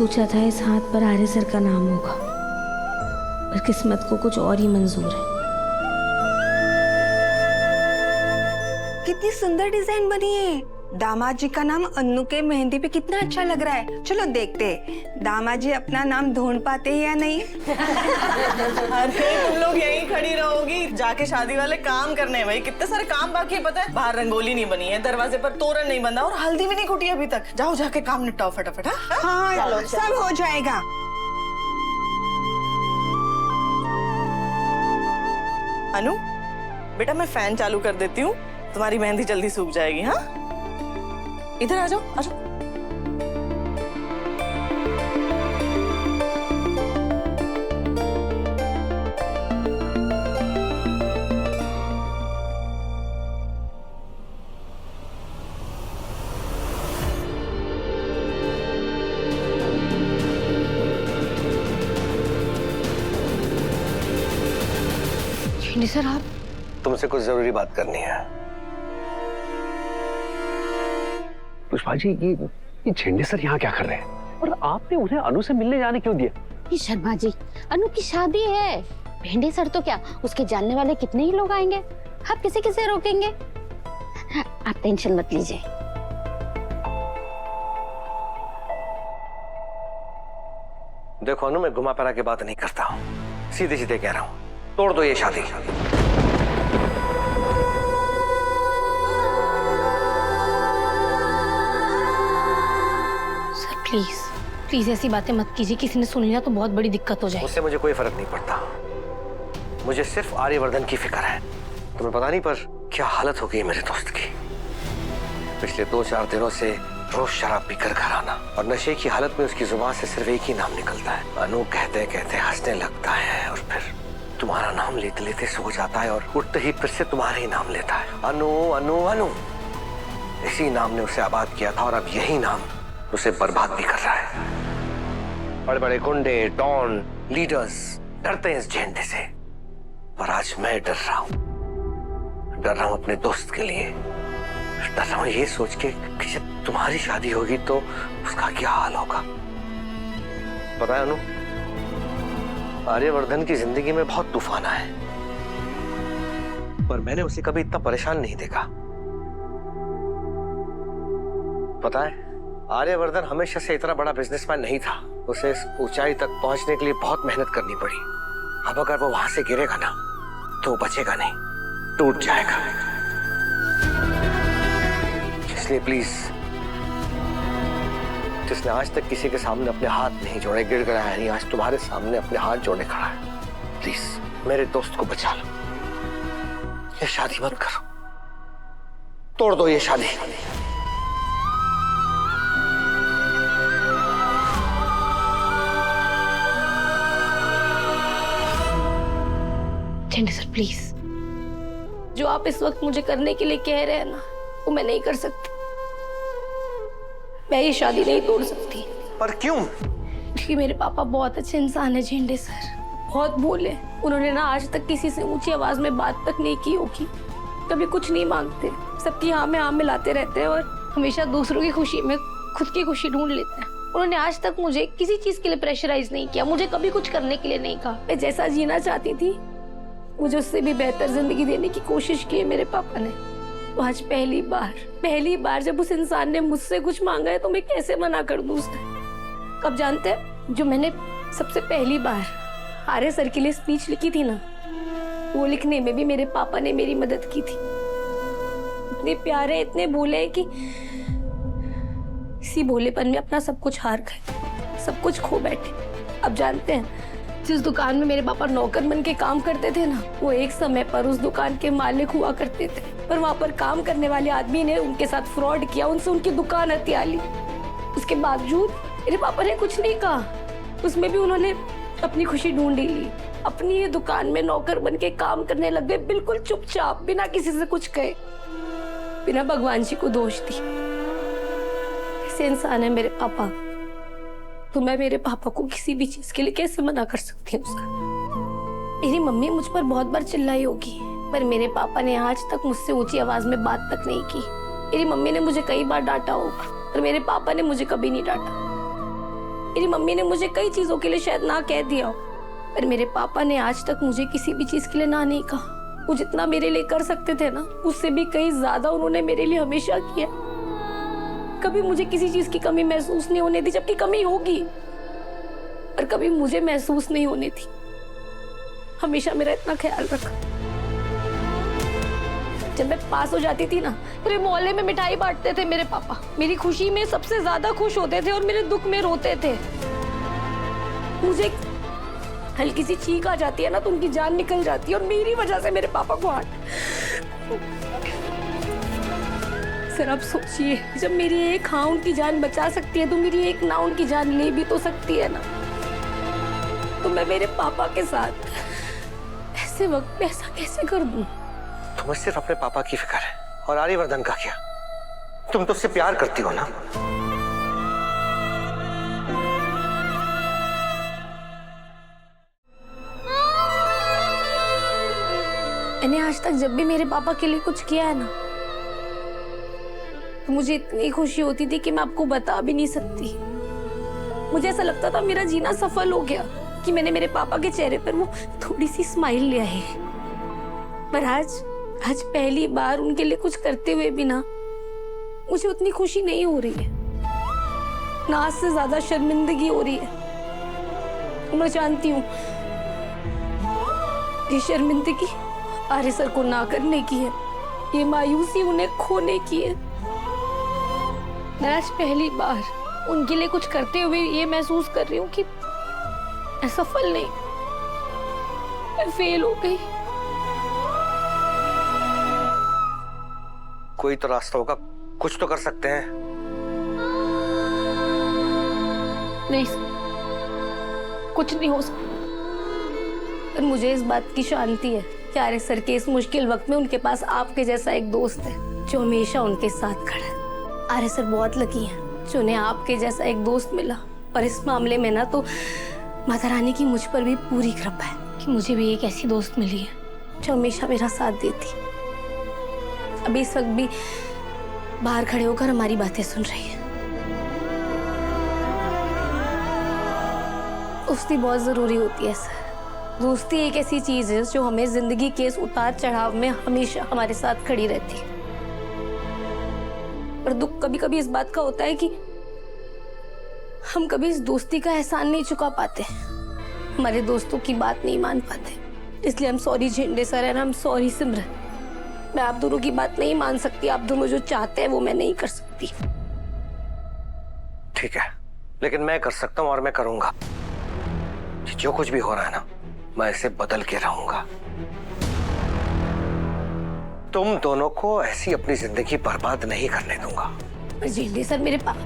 सोचा था इस हाथ पर आर्य सर का नाम होगा, पर किस्मत को कुछ और ही मंजूर है। कितनी सुंदर डिजाइन बनी है। दामाद जी का नाम अन्नू के मेहंदी पे कितना अच्छा लग रहा है। चलो देखते हैं दामाद जी अपना नाम ढूंढ पाते हैं या नहीं। अरे तुम लोग यहीं खड़ी रहोगी, जाके शादी वाले काम करने हैं भाई। कितने सारे काम बाकी है पता है। बाहर रंगोली नहीं बनी है, दरवाजे पर तोरण नहीं बंधा और हल्दी भी नहीं कुटी अभी तक। जाओ जाके काम निपटाओ फटाफट। हाँ सब हो जाएगा। अनु बेटा मैं फैन चालू कर देती हूँ, तुम्हारी मेहंदी जल्दी सूख जाएगी। हाँ इधर आ जाओ आ जाओ। सर आप, तुमसे कुछ जरूरी बात करनी है। पुष्पा जी ये झेंडे सर यहाँ क्या कर रहे हैं और आपने उन्हें अनु से मिलने जाने क्यों दिया? ये शर्मा जी, अनु की शादी है। भेंडे सर तो क्या, उसके जानने वाले कितने ही लोग आएंगे। आप किसे किसे रोकेंगे? आप टेंशन मत लीजिए। देखो अनु, मैं घुमा फिरा के बात नहीं करता हूँ, सीधे सीधे कह रहा हूँ, तोड़ दो ये शादी। सर प्लीज प्लीज ऐसी बातें मत कीजिए, किसी ने सुन लिया तो बहुत बड़ी दिक्कत हो जाए। उससे मुझे कोई फर्क नहीं पड़ता, मुझे सिर्फ आर्यवर्धन की फिक्र है। तुम्हें पता नहीं पर क्या हालत हो गई मेरे दोस्त की। पिछले 2-4 दिनों से रोज शराब पीकर घर आना और नशे की हालत में उसकी जुबान से सिर्फ एक ही नाम निकलता है, अनु। कहते कहते हंसने लगता है और फिर तुम्हारा नाम लेते लेते सो जाता है और उठते ही फिर से तुम्हारा ही नाम लेता है, अनु अनु अनु। इसी नाम ने उसे आबाद किया था और अब यही नाम उसे बर्बाद भी कर रहा है। बड़े बड़े गुंडे, डॉन, लीडर्स डरते हैं इस झेंडे से, पर आज मैं डर रहा हूं अपने दोस्त के लिए। डर रहा हूं ये सोच के कि जब तुम्हारी शादी होगी तो उसका क्या हाल होगा। पता है अनु, आर्यवर्धन की जिंदगी में बहुत तूफान आए, पर मैंने उसे कभी इतना परेशान नहीं देखा। पता है, आर्यवर्धन हमेशा से इतना बड़ा बिजनेसमैन नहीं था। उसे इस ऊंचाई तक पहुंचने के लिए बहुत मेहनत करनी पड़ी। अब अगर वो वहां से गिरेगा ना तो वो बचेगा नहीं, टूट जाएगा। इसलिए प्लीज, जिसने आज तक किसी के सामने अपने हाथ नहीं जोड़े, गिड़गिड़ाया नहीं, आज तुम्हारे सामने अपने हाथ जोड़े खड़ा है। प्लीज मेरे दोस्त को बचा लो, ये शादी मत करो, तोड़ दो ये शादी। झेंडे सर प्लीज, जो आप इस वक्त मुझे करने के लिए कह रहे हैं ना, वो मैं नहीं कर सकती। मैं ये शादी नहीं तोड़ सकती। पर क्यों? क्योंकि मेरे पापा बहुत अच्छे इंसान है झेंडे सर, बहुत भोले। उन्होंने ना आज तक किसी से ऊंची आवाज में बात तक नहीं की होगी, कभी कुछ नहीं मांगते, सबकी हाँ में हाँ मिलाते रहते हैं और हमेशा दूसरों की खुशी में खुद की खुशी ढूंढ लेते हैं। उन्होंने आज तक मुझे किसी चीज के लिए प्रेशराइज नहीं किया, मुझे कभी कुछ करने के लिए नहीं कहा। मैं जैसा जीना चाहती थी, मुझे उससे भी बेहतर जिंदगी देने की कोशिश की है मेरे पापा ने। तो आज पहली बार जब उस इंसान ने मुझसे कुछ मांगा है तो मैं कैसे मना कर दूं उसे। कब जानते हैं, जो मैंने सबसे पहली बार आर्य सर के लिए स्पीच लिखी थी ना, वो लिखने में भी मेरे पापा ने मेरी मदद की थी। इतने प्यारे, इतने भोले हैं कि इसी भोलेपन में अपना सब कुछ हार गए, सब कुछ खो बैठे। अब जानते हैं, जिस दुकान में मेरे पापा नौकर बन के काम करते थे ना, वो एक समय पर उस दुकान के मालिक हुआ करते थे, पर वहां पर काम करने वाले आदमी ने उनके साथ फ्रॉड किया, उनसे उनकी दुकान हथिया ली। उसके बावजूद मेरे पापा ने कुछ नहीं कहा, उसमें भी उन्होंने अपनी खुशी ढूंढ ही ली। अपनी ये दुकान में नौकर बन के काम करने लग गए, बिल्कुल चुपचाप, बिना किसी से कुछ कहे, बिना भगवान जी को दोष दी। ऐसे इंसान है मेरे पापा, तो मैं मेरे पापा को किसी भी चीज के लिए कैसे मना कर सकती हूँ उसका। मेरी मम्मी मुझ पर बहुत बार चिल्लाई होगी, पर मेरे पापा ने आज तक मुझसे ऊंची आवाज में बात तक नहीं की। मेरी मम्मी ने मुझे कई बार डांटा होगा, पर मेरे पापा ने मुझे कभी नहीं डांटा। मेरी मम्मी ने मुझे कई चीजों के लिए शायद ना कह दिया हो, पर मेरे पापा ने आज तक मुझे किसी भी चीज के लिए ना नहीं कहा। वो जितना मेरे लिए कर सकते थे ना, उससे भी कहीं ज्यादा उन्होंने मेरे लिए हमेशा किया। कभी मुझे किसी चीज की कमी महसूस नहीं होने दी, जबकि कमी होगी, पर कभी मुझे महसूस नहीं होने दी। हमेशा मेरा इतना ख्याल रखा। जब मैं पास हो जाती थी ना, पूरे मोहल्ले में मिठाई बांटते थे मेरे पापा। मेरी खुशी में सबसे ज्यादा खुश होते थे और मेरे दुख में रोते थे। मुझे हल्की सी चीख आ जाती है ना, तो उनकी जान निकल जाती है, और मेरी वजह से मेरे पापा को हार्ट। सर आप सोचिए, जब मेरी एक हाँ उनकी जान बचा सकती है, तो मेरी एक ना उनकी जान ले भी तो सकती है ना। तो मैं मेरे पापा के साथ ऐसे वक्त में ऐसा कैसे कर दूं? तुम्हें सिर्फ अपने पापा की फिक्र है, और आर्यवर्धन का क्या? तुम तो उससे प्यार करती हो ना। मैंने आज तक जब भी मेरे पापा के लिए कुछ किया है ना, तो मुझे इतनी खुशी होती थी कि मैं आपको बता भी नहीं सकती। मुझे ऐसा लगता था मेरा जीना सफल हो गया कि मैंने मेरे पापा के चेहरे पर वो थोड़ी सी स्माइल लिया है। पर आज पहली बार उनके लिए कुछ करते हुए भी ना मुझे उतनी खुशी नहीं हो रही है, ना आज से ज्यादा शर्मिंदगी हो रही है। मैं जानती हूँ ये शर्मिंदगी आर्य सर को ना करने की है, ये मायूसी उन्हें खोने की है। मैं आज पहली बार उनके लिए कुछ करते हुए ये महसूस कर रही हूँ कि मैं सफल नहीं, मैं फेल हो गई। कोई तो रास्ता होगा, कुछ तो कर सकते हैं। नहीं कुछ नहीं हो सकता, पर मुझे इस बात की शांति है कि आर्य सर के इस मुश्किल वक्त में उनके पास आपके जैसा एक दोस्त है जो हमेशा उनके साथ खड़ा है। आर्य सर बहुत लकी हैं जो उन्हें आपके जैसा एक दोस्त मिला, और इस मामले में ना तो माता रानी की मुझ पर भी पूरी कृपा है कि मुझे भी एक ऐसी दोस्त मिली है जो हमेशा मेरा साथ देती। अभी इस वक्त भी बाहर खड़े होकर हमारी बातें सुन रही है। दोस्ती बहुत जरूरी होती है सर। दोस्ती एक ऐसी चीज है जो हमें जिंदगी के इस उतार चढ़ाव में हमेशा हमारे साथ खड़ी रहती है। पर दुख कभी कभी इस बात का होता है कि हम कभी इस दोस्ती का एहसान नहीं चुका पाते, हमारे दोस्तों की बात नहीं मान पाते। इसलिए हम सॉरी झेंडे सर एंड हम सॉरी सिमरन। मैं आप दोनों की बात नहीं मान सकती, आप दोनों जो चाहते हैं वो मैं नहीं कर सकती। ठीक है, लेकिन मैं कर सकता हूं और मैं करूंगा। जो कुछ भी हो रहा है ना, मैं इसे बदल के रहूंगा। तुम दोनों को ऐसी अपनी जिंदगी बर्बाद नहीं करने दूंगा। झेंडे सर मेरे पास